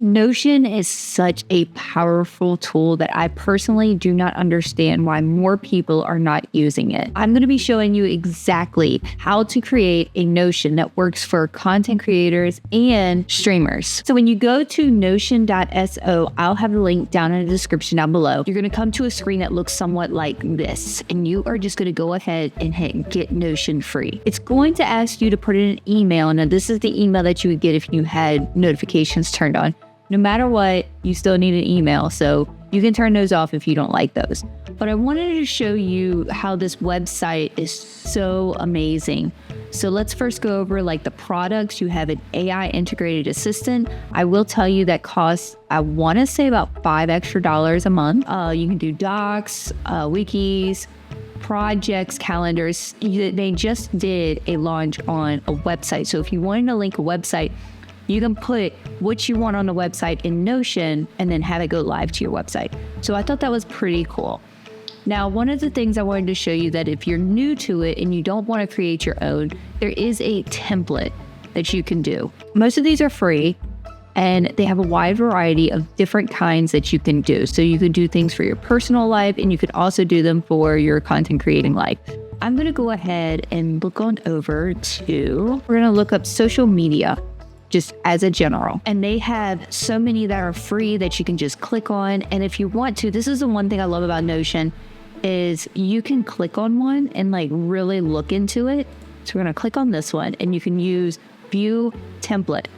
Notion is such a powerful tool that I personally do not understand why more people are not using it. I'm going to be showing you exactly how to create a Notion that works for content creators and streamers. So when you go to notion.so, I'll have the link down in the description down below. You're going to come to a screen that looks somewhat like this, and you are just going to go ahead and hit Get Notion Free. It's going to ask you to put in an email. Now, this is the email that you would get if you had notifications turned on. No matter what, you still need an email, so you can turn those off if you don't like those. But I wanted to show you how this website is so amazing. So let's first go over like the products. You have an AI integrated assistant. I will tell you that costs, I want to say about $5 extra a month. You can do docs, wikis, projects, calendars. They just did a launch on a website. So if you wanted to link a website, you can put what you want on the website in Notion and then have it go live to your website. So I thought that was pretty cool. Now, one of the things I wanted to show you that if you're new to it and you don't want to create your own, there is a template that you can do. Most of these are free and they have a wide variety of different kinds that you can do. So you can do things for your personal life and you could also do them for your content creating life. I'm going to go ahead and look on over to, we're going to look up social media, just as a general. And they have so many that are free that you can just click on. And if you want to, this is the one thing I love about Notion is you can click on one and like really look into it. So we're gonna click on this one and you can use view template.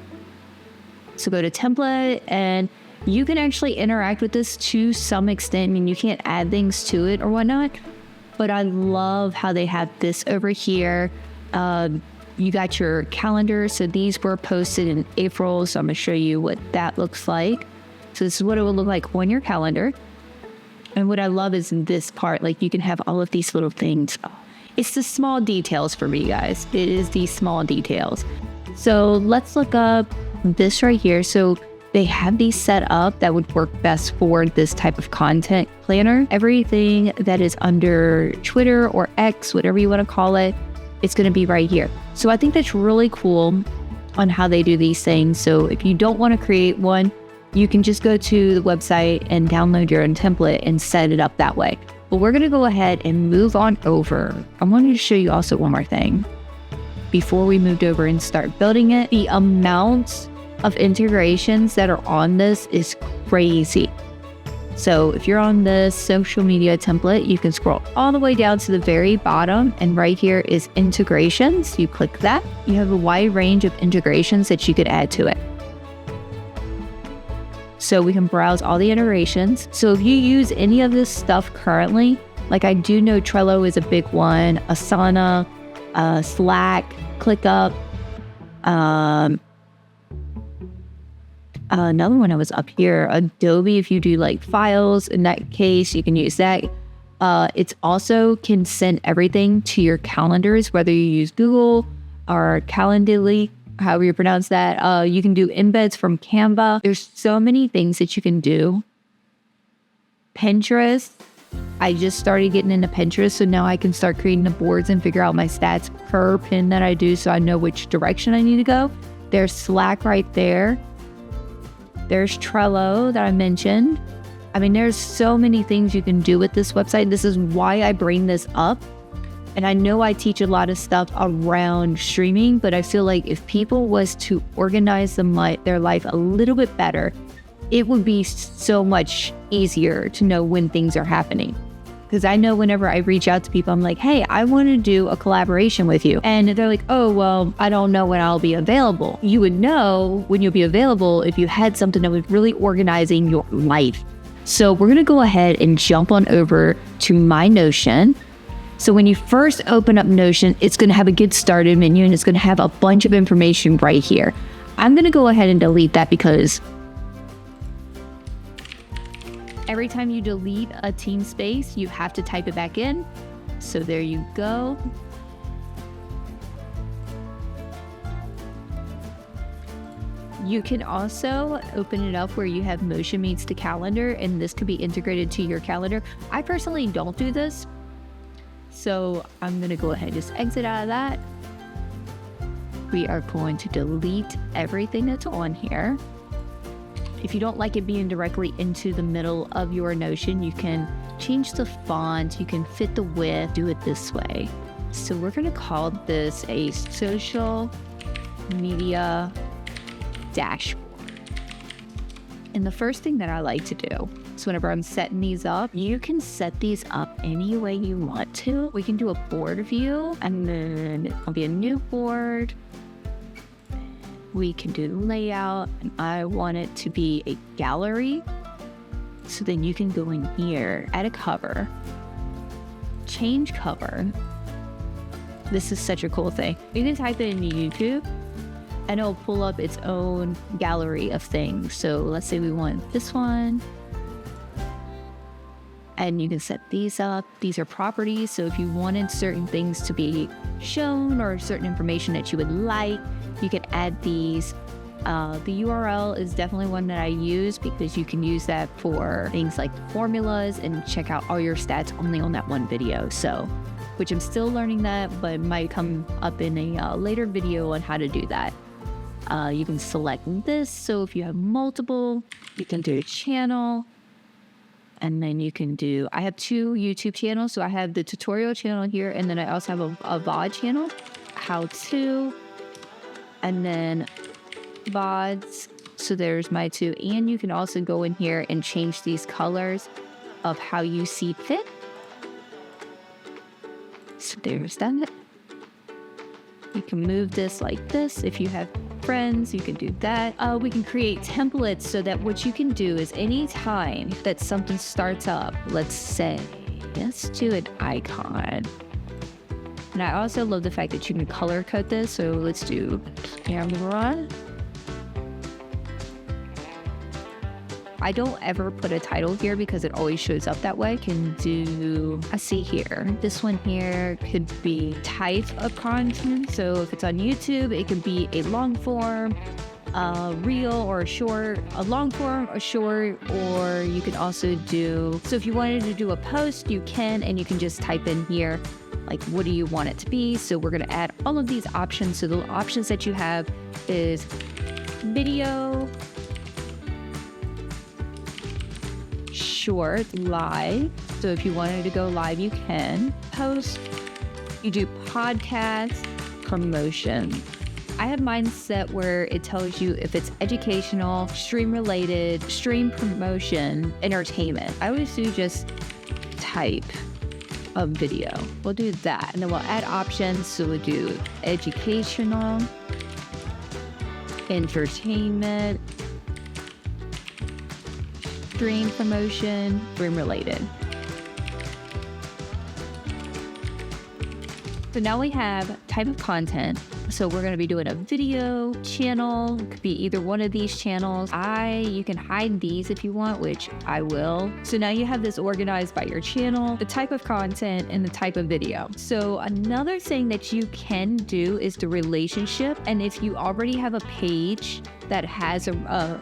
So go to template and you can actually interact with this to some extent. I mean, you can't add things to it or whatnot, but I love how they have this over here. You got your calendar. So these were posted in April. So I'm gonna show you what that looks like. So this is what it would look like on your calendar. And what I love is in this part, like you can have all of these little things. It's the small details for me, guys. It is these small details. So let's look up this right here. So they have these set up that would work best for this type of content planner. Everything that is under Twitter or X, whatever you want to call it, it's going to be right here. So I think that's really cool on how they do these things. So if you don't want to create one, you can just go to the website and download your own template and set it up that way. But we're going to go ahead and move on over. I wanted to show you also one more thing before we moved over and start building it. The amount of integrations that are on this is crazy. So if you're on the social media template, you can scroll all the way down to the very bottom and right here is integrations. You click that. You have a wide range of integrations that you could add to it. So we can browse all the integrations. So if you use any of this stuff currently, like I do know Trello is a big one, Asana, Slack, ClickUp, another one I was up here, Adobe, if you do like files, in that case, you can use that. It's also can send everything to your calendars, whether you use Google or Calendly, however you pronounce that. You can do embeds from Canva. There's so many things that you can do. Pinterest. I just started getting into Pinterest, so now I can start creating the boards and figure out my stats per pin that I do so I know which direction I need to go. There's Slack right there. There's Trello that I mentioned. I mean, there's so many things you can do with this website. This is why I bring this up. And I know I teach a lot of stuff around streaming, but I feel like if people was to organize their life a little bit better, it would be so much easier to know when things are happening. Because I know whenever I reach out to people, I'm like, hey, I want to do a collaboration with you. And they're like, oh, well, I don't know when I'll be available. You would know when you'll be available if you had something that was really organizing your life. So we're going to go ahead and jump on over to My Notion. So when you first open up Notion, it's going to have a get started menu and it's going to have a bunch of information right here. I'm going to go ahead and delete that because every time you delete a team space, you have to type it back in. So there you go. You can also open it up where you have Motion meets the calendar, and this could be integrated to your calendar. I personally don't do this, so I'm going to go ahead and just exit out of that. We are going to delete everything that's on here. If you don't like it being directly into the middle of your Notion, you can change the font, you can fit the width, do it this way. So we're going to call this a social media dashboard. And the first thing that I like to do is whenever I'm setting these up, you can set these up any way you want to. We can do a board view, and then it'll be a new board. We can do layout, and I want it to be a gallery. So then you can go in here, add a cover, change cover. This is such a cool thing. You can type it into YouTube and it'll pull up its own gallery of things. So let's say we want this one. And you can set these up. These are properties. So if you wanted certain things to be shown or certain information that you would like, you can add these. The URL is definitely one that I use because you can use that for things like formulas and check out all your stats only on that one video. So, which I'm still learning that, but it might come up in a later video on how to do that. You can select this. So if you have multiple, you can do a channel. And then you can do, I have 2 YouTube channels. So I have the tutorial channel here, and then I also have a VOD channel, how to, and then VODs. So there's my 2. And you can also go in here and change these colors of how you see fit. So there's that. You can move this like this. If you have friends, you can do that. We can create templates so that what you can do is anytime that something starts up, let's say, let's do an icon. And I also love the fact that you can color code this. So let's do camera. I don't ever put a title here because it always shows up that way. Can do, I see here, this one here could be type of content. So if it's on YouTube, it can be a long form, a reel or a short, a long form, a short, or you can also do, so if you wanted to do a post, you can, and you can just type in here, like, what do you want it to be? So we're going to add all of these options. So the options that you have is video, short, live. So if you wanted to go live, you can. Post, you do podcast, promotion. I have mine set where it tells you if it's educational, stream related, stream promotion, entertainment. I always do just type of video. We'll do that. And then we'll add options. So we'll do educational, entertainment, stream promotion, stream related. So now we have type of content. So we're going to be doing a video channel. It could be either one of these channels. You can hide these if you want, which I will. So now you have this organized by your channel, the type of content, and the type of video. So another thing that you can do is the relationship. And if you already have a page that has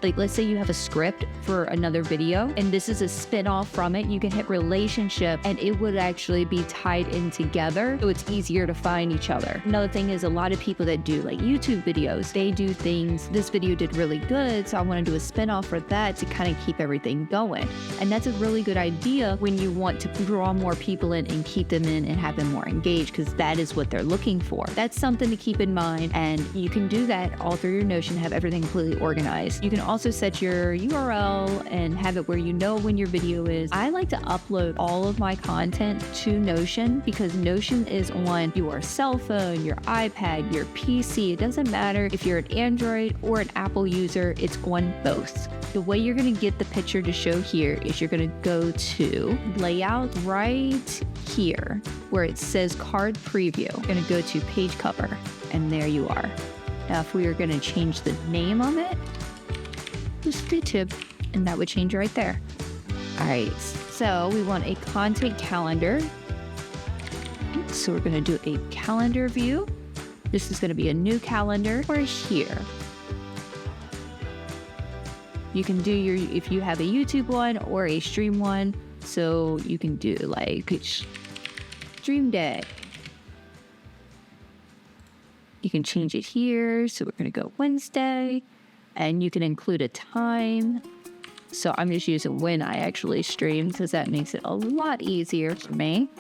like, let's say you have a script for another video and this is a spin-off from it, you can hit relationship and it would actually be tied in together. So it's easier to find each other. Another thing is a lot of people that do like YouTube videos, they do things, this video did really good, so I want to do a spin-off for that to kind of keep everything going. And that's a really good idea when you want to draw more people in and keep them in and have them more engaged, because that is what they're looking for. That's something to keep in mind, and you can do that all through your Notion, have everything completely organized. You can also set your URL and have it where you know when your video is. I like to upload all of my content to Notion because Notion is on your cell phone, your iPad, your PC. It doesn't matter if you're an Android or an Apple user, it's on both. The way you're going to get the picture to show here is you're going to go to layout right here where it says card preview. You're going to go to page cover, and there you are. Now, if we are going to change the name of it, just YouTube, and that would change right there. All right, so we want a content calendar. So we're going to do a calendar view. This is going to be a new calendar or here. You can do your, if you have a YouTube one or a stream one, so you can do like stream day. You can change it here. So we're going to go Wednesday. and you can include a time. So I'm just using when I actually stream because that makes it a lot easier for me.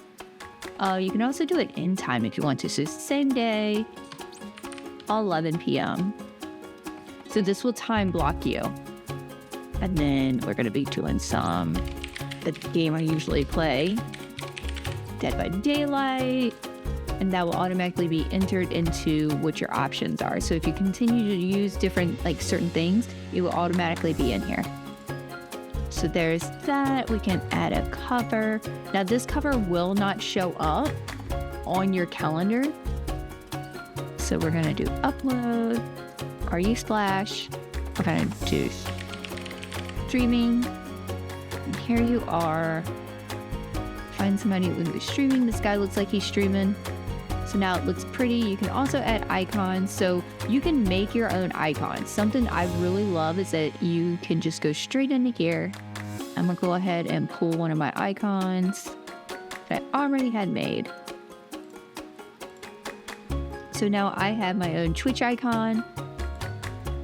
You can also do it in time if you want to. So same day, 11 p.m. So this will time block you. And then we're going to be doing the game I usually play, Dead by Daylight. And that will automatically be entered into what your options are. So if you continue to use different, like certain things, it will automatically be in here. So there's that. We can add a cover. Now this cover will not show up on your calendar. So we're gonna do upload, RU splash. We're gonna do streaming. And here you are. Find somebody who is streaming. This guy looks like he's streaming. So now it looks pretty. You can also add icons. So you can make your own icons. Something I really love is that you can just go straight into here. I'm gonna go ahead and pull one of my icons that I already had made. So now I have my own Twitch icon,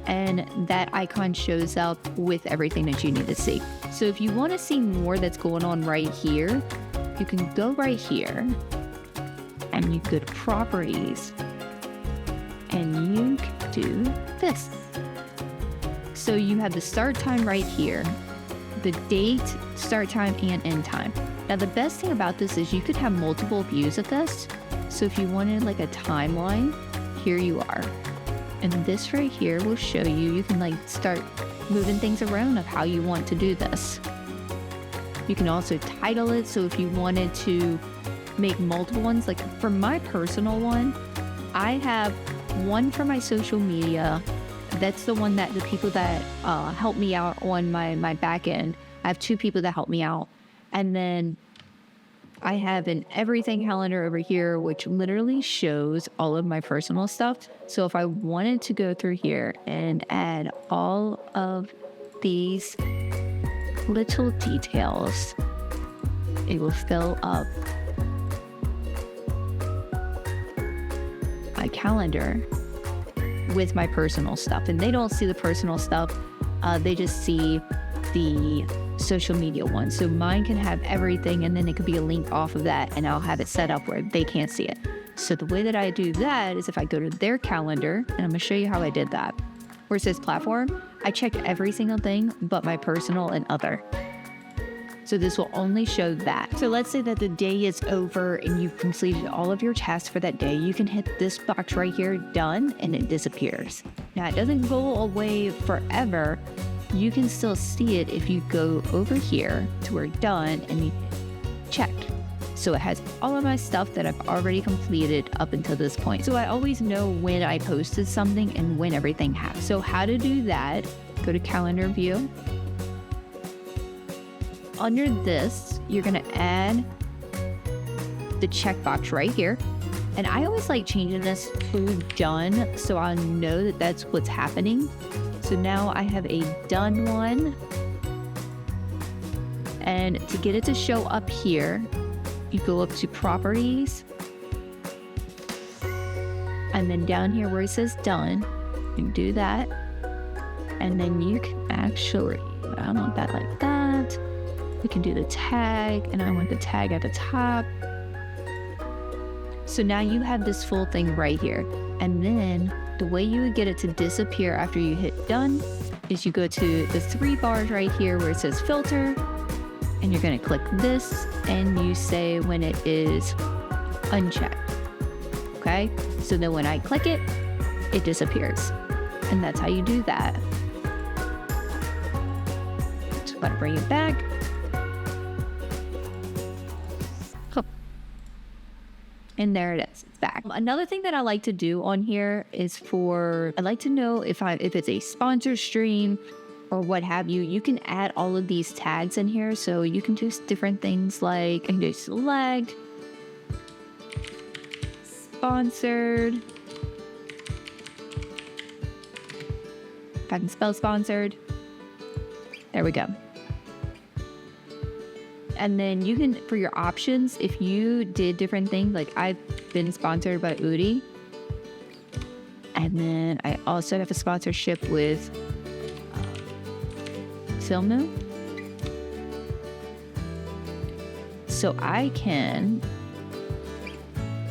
and that icon shows up with everything that you need to see. So if you want to see more that's going on right here, you can go right here and you go to properties and you can do this. So you have the start time right here, the date, start time, and end time. Now the best thing about this is you could have multiple views of this. So if you wanted like a timeline, here you are. And this right here will show you can like start moving things around of how you want to do this. You can also title it. So if you wanted to make multiple ones, like for my personal one, I have one for my social media. That's the one that the people that help me out on my back end. I have 2 people that help me out. And then I have an everything calendar over here, which literally shows all of my personal stuff. So if I wanted to go through here and add all of these little details, it will fill up my calendar with my personal stuff. And they don't see the personal stuff. They just see the social media one. So mine can have everything, and then it could be a link off of that, and I'll have it set up where they can't see it. So the way that I do that is if I go to their calendar, and I'm gonna show you how I did that. Where it says platform, I checked every single thing but my personal and other. So this will only show that. So let's say that the day is over and you've completed all of your tasks for that day. You can hit this box right here, done, and it disappears. Now it doesn't go away forever. You can still see it if you go over here to where done and you check. So it has all of my stuff that I've already completed up until this point. So I always know when I posted something and when everything happened. So how to do that, go to calendar view. Under this, you're gonna add the checkbox right here. And I always like changing this to done so I know that that's what's happening. So now I have a done one. And to get it to show up here, you go up to properties. And then down here where it says done, you do that. And then you can actually, I don't want that like that. We can do the tag, and I want the tag at the top. So now you have this full thing right here. And then the way you would get it to disappear after you hit done is you go to the 3 bars right here where it says filter, and you're gonna click this and you say when it is unchecked. Okay, so then when I click it, it disappears. And that's how you do that. So I'm gonna bring it back. And there it is, it's back. Another thing that I like to do on here is I like to know if it's a sponsored stream or what have you. You can add all of these tags in here. So you can do different things like, I can do select, sponsored. If I can spell sponsored. There we go. And then you can, for your options, if you did different things, like I've been sponsored by Udi. And then I also have a sponsorship with Filmu. So I can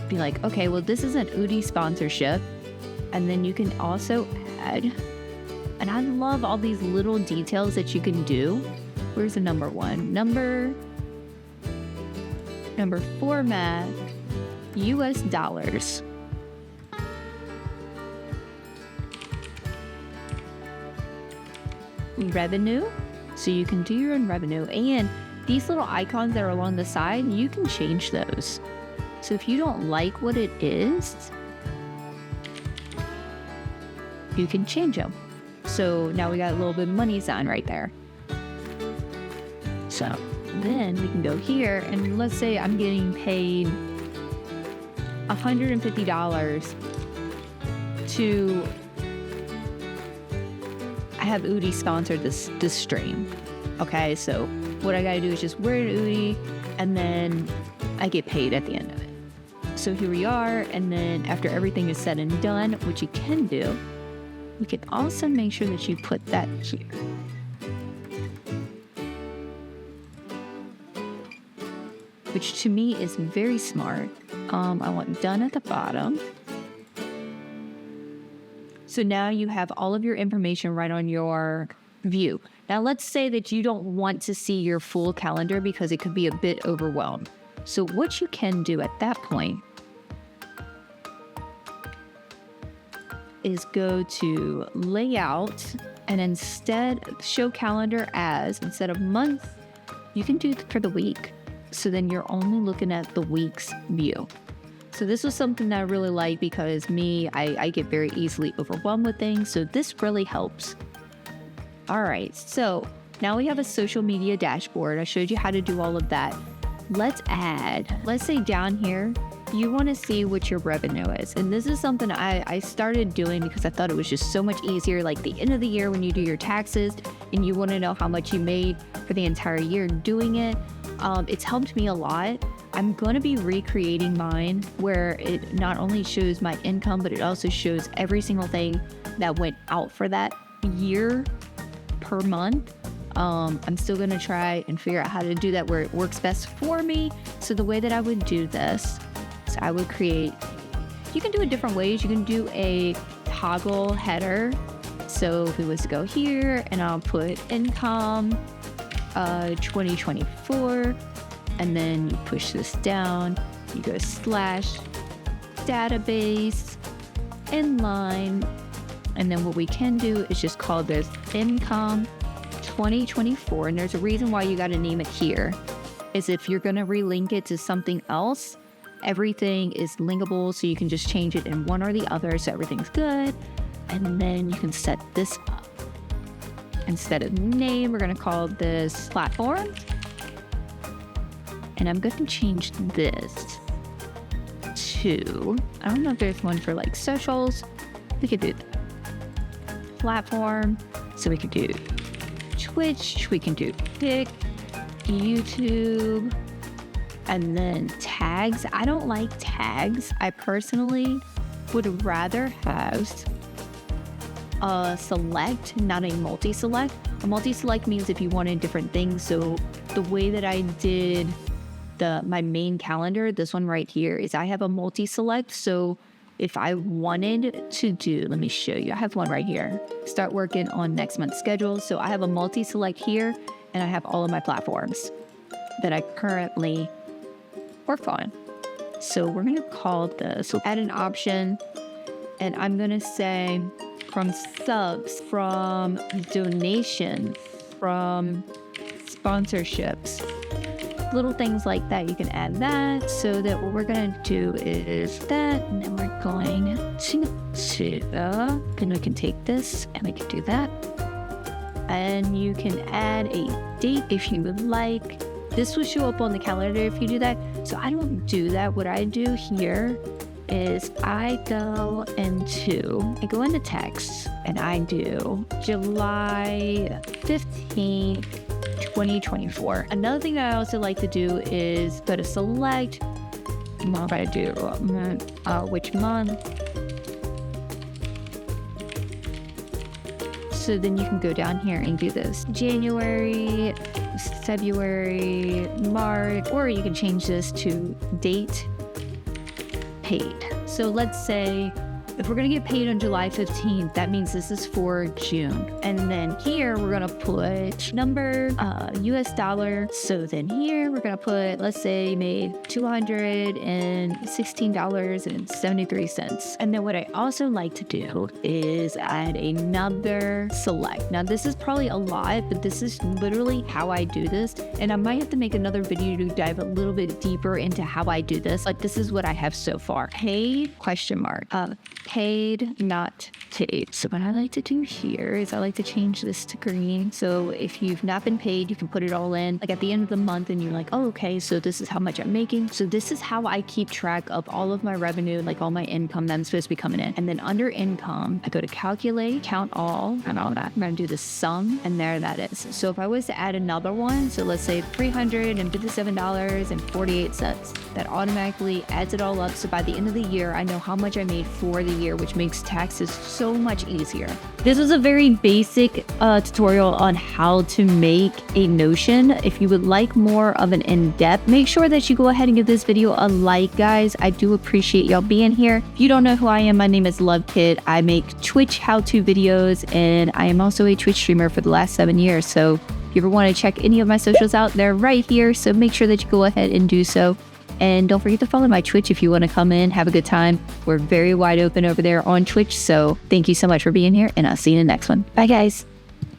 be like, okay, well, this is an Udi sponsorship. And then you can also add, and I love all these little details that you can do. Where's the number one? Number format, US dollars. Revenue. So you can do your own revenue. And these little icons that are along the side, you can change those. So if you don't like what it is, you can change them. So now we got a little bit of money sign right there. So then we can go here and let's say I'm getting paid $150 to, I have Udi sponsored this stream. Okay, so what I gotta do is just wear an Udi and then I get paid at the end of it. So here we are, and then after everything is said and done, which you can do, you can also make sure that you put that here. Which to me is very smart. I want done at the bottom. So now you have all of your information right on your view. Now let's say that you don't want to see your full calendar because it could be a bit overwhelmed. So what you can do at that point is go to layout and instead show calendar as, instead of month, you can do it for the week. So then you're only looking at the week's view. So this was something that I really like because I get very easily overwhelmed with things. So this really helps. All right, so now we have a social media dashboard. I showed you how to do all of that. Let's say down here, you want to see what your revenue is. And this is something I started doing because I thought it was just so much easier. Like the end of the year when you do your taxes and you want to know how much you made for the entire year doing it. It's helped me a lot. I'm going to be recreating mine where it not only shows my income, but it also shows every single thing that went out for that year per month. I'm still going to try and figure out how to do that where it works best for me. So the way that I would do this, so I would create, you can do it different ways. You can do a toggle header. So if we was to go here and I'll put income 2024, and then you push this down, you go slash database inline, and then what we can do is just call this income 2024. And there's a reason why you got to name it here, is if you're going to relink it to something else, everything is linkable, so you can just change it in one or the other, so everything's good. And then you can set this up. Instead of name, we're going to call this platform. And I'm going to change this to, I don't know if there's one for like socials. We could do platform. So we could do Twitch, we can do Pick, YouTube, and then tags. I don't like tags. I personally would rather have a select, not a multi-select. A multi-select means if you wanted different things. So the way that I did my main calendar, this one right here, is I have a multi-select. So if I wanted to do, let me show you. I have one right here. Start working on next month's schedule. So I have a multi-select here, and I have all of my platforms that I currently work on. So we're going to call this, so add an option, and I'm going to say from subs, from donations, from sponsorships, little things like that. You can add that, so that what we're going to do is that, and then we're going to then we can take this and we can do that. And you can add a date if you would like. This will show up on the calendar if you do that. So I don't do that. What I do here is I go into text, and I do July 15th, 2024. Another thing that I also like to do is go to select. I'm going to do which month. So then you can go down here and do this. January, February, March, or you can change this to date paid. So let's say if we're gonna get paid on July 15th, that means this is for June. And then here we're gonna put number, US dollar. So then here we're gonna put, let's say made $216.73. And then what I also like to do is add another select. Now this is probably a lot, but this is literally how I do this. And I might have to make another video to dive a little bit deeper into how I do this, but this is what I have so far. Paid, question mark. Paid, not paid. So what I like to do here is I like to change this to green. So if you've not been paid, you can put it all in like at the end of the month and you're like, oh, okay, so this is how much I'm making. So this is how I keep track of all of my revenue, like all my income that I'm supposed to be coming in. And then under income, I go to calculate, count all, and all that. I'm gonna do the sum, and there that is. So if I was to add another one, so let's say $357.48, that automatically adds it all up. So by the end of the year, I know how much I made for the year, which makes taxes so much easier. This was a very basic tutorial on how to make a Notion. If you would like more of an in-depth, make sure that you go ahead and give this video a like, guys. I do appreciate y'all being here. If you don't know who I am, my name is luvkit. I make Twitch how-to videos, and I am also a Twitch streamer for the last 7 years. So if you ever want to check any of my socials out, they're right here. So make sure that you go ahead and do so. And don't forget to follow my Twitch if you want to come in, have a good time. We're very wide open over there on Twitch. So thank you so much for being here, and I'll see you in the next one. Bye, guys.